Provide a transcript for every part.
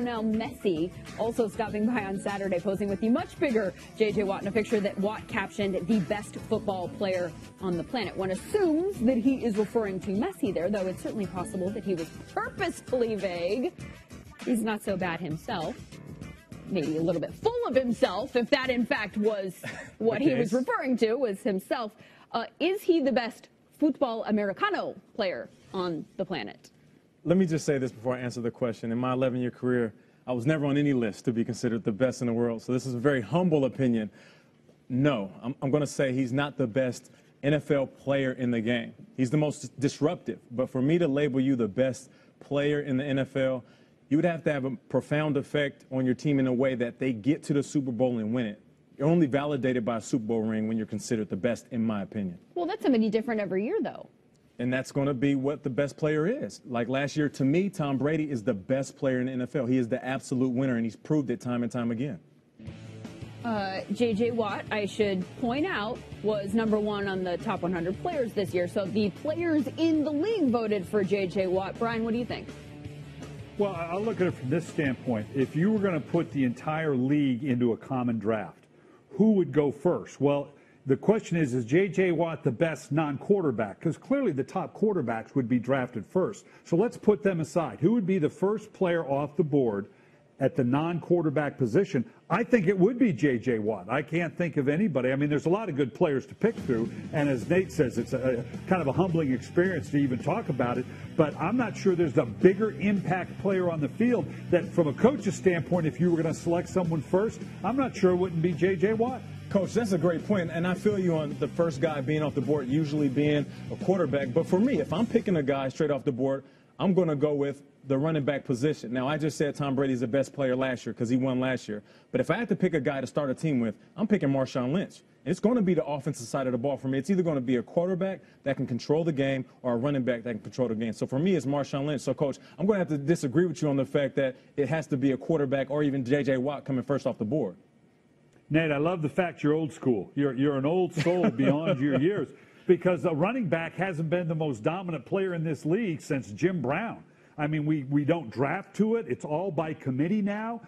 Now Messi also stopping by on Saturday, posing with the much bigger J.J. Watt in a picture that Watt captioned the best football player on the planet. One assumes that he is referring to Messi there, though it's certainly possible that he was purposefully vague. He's not so bad himself. Maybe a little bit full of himself, if that in fact was what he was referring to, was himself. Is he the best football Americano player on the planet? Let me just say this before I answer the question. In my 11-year career, I was never on any list to be considered the best in the world. So this is a very humble opinion. No, I'm going to say he's not the best NFL player in the game. He's the most disruptive. But for me to label you the best player in the NFL, you would have to have a profound effect on your team in a way that they get to the Super Bowl and win it. You're only validated by a Super Bowl ring when you're considered the best, in my opinion. Well, that's somebody different every year, though. And that's going to be what the best player is. Like last year, to me, Tom Brady is the best player in the NFL. He is the absolute winner, and he's proved it time and time again. J.J. Watt, I should point out, was #1 on the top 100 players this year. So the players in the league voted for J.J. Watt. Brian, what do you think? Well, I'll look at it from this standpoint. If you were going to put the entire league into a common draft, who would go first? Well, the question is J.J. Watt the best non-quarterback? Because clearly the top quarterbacks would be drafted first. So let's put them aside. Who would be the first player off the board at the non-quarterback position? I think it would be J.J. Watt. I can't think of anybody. I mean, there's a lot of good players to pick through. And as Nate says, it's a kind of a humbling experience to even talk about it. But I'm not sure there's a bigger impact player on the field that, from a coach's standpoint, if you were going to select someone first, I'm not sure it wouldn't be J.J. Watt. Coach, that's a great point, and I feel you on the first guy being off the board, usually being a quarterback. But for me, if I'm picking a guy straight off the board, I'm going to go with the running back position. Now, I just said Tom Brady's the best player last year because he won last year. But if I had to pick a guy to start a team with, I'm picking Marshawn Lynch. And it's going to be the offensive side of the ball for me. It's either going to be a quarterback that can control the game or a running back that can control the game. So for me, it's Marshawn Lynch. So, Coach, I'm going to have to disagree with you on the fact that it has to be a quarterback or even J.J. Watt coming first off the board. Nate, I love the fact you're old school. You're an old soul beyond your years, because a running back hasn't been the most dominant player in this league since Jim Brown. I mean, we don't draft to it. It's all by committee now.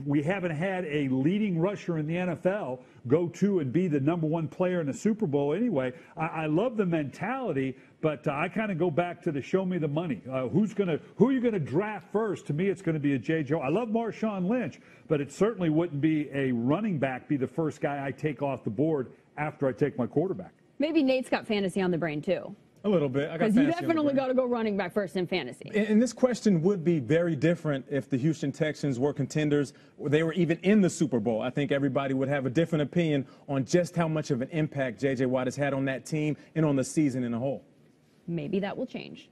We haven't had a leading rusher in the NFL go to and be the #1 player in the Super Bowl anyway. I love the mentality, but I kind of go back to the show me the money. Who are you going to draft first? To me, it's going to be a J.J. I love Marshawn Lynch, but it certainly wouldn't be a running back be the first guy I take off the board after I take my quarterback. Maybe Nate's got fantasy on the brain, too. A little bit. Because you definitely got to go running back first in fantasy. And this question would be very different if the Houston Texans were contenders, or they were even in the Super Bowl. I think everybody would have a different opinion on just how much of an impact J.J. Watt has had on that team and on the season in a whole. Maybe that will change.